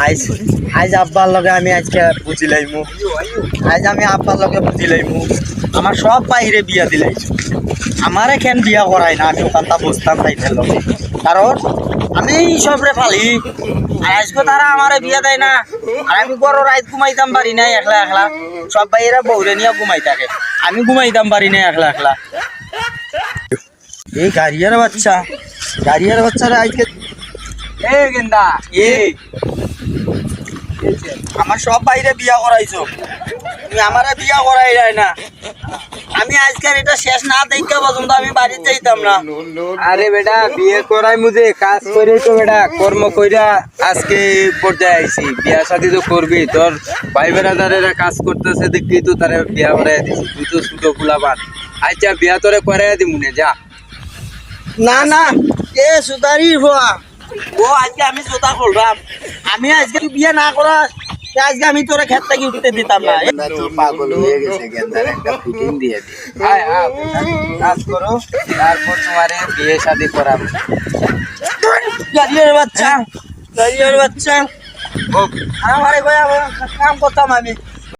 আজ আজ আব্বার লগে আমি আজকে বুঝিলাইমু। আজ আমি আব্বার লগে বুঝিলাইমু আমার সব বাইরে বিয়া দিলাইছো, আমারে কেন বিয়া করাই না? আমি ওখানটা বসতাম তাইদের লগে, কারণ আমি সবরে ফালি। আর আজকে তারা আমারে বিয়া দেয় না, আর আমি বড় রাত ঘুমাইতাম পারি নাই একলা একলা। সব বাইরা বউরে নিয়ে ঘুমাই থাকে, আমি ঘুমাইতাম পারি নাই একলা একলা। এই গাড়িয়ার বাচ্চা, গাড়িয়ার বাচ্চারা আজকে এ গেন্দা আমার সব বাইরে বিয়া করাইছো, তুমি আমারে বিয়া করাই যায় না। আমি আজকের এটা শেষ না দেখতে পর্যন্ত আমি বাড়িতে যাইতাম না। আরে বেটা বিয়ে করাই মুঝে কাজ করে তো বেটা কর্ম কইরা আজকে পর্যায়ে আইছি। বিয়া শাদি তো করবি, তোর ভাই বেড়াদারেরা কাজ করতেছে দেখি তো তারে বিয়া করাই দিছি। তুই তো ছোট ফুলাবান, আচ্ছা বিয়া তোরে করাই দি মনে যা। না না, এ সুতারির হওয়া ও আজকে আমি জোতা করলাম। আমি আজকে বিয়ে না করা আজকে আমি তোরা ক্ষেত থেকে উঠতে দিতাম না। পাগল হয়ে গেছে গেন্দার একটা ফিটিং দিয়ে দি। আয় আয় কাজ করো, তারপর তোমারে বিয়ে শাদি করাবো। গাড়িয়ার বাচ্চা, গাড়িয়ার বাচ্চা, আমারে ভাই কাম করতাম আমি।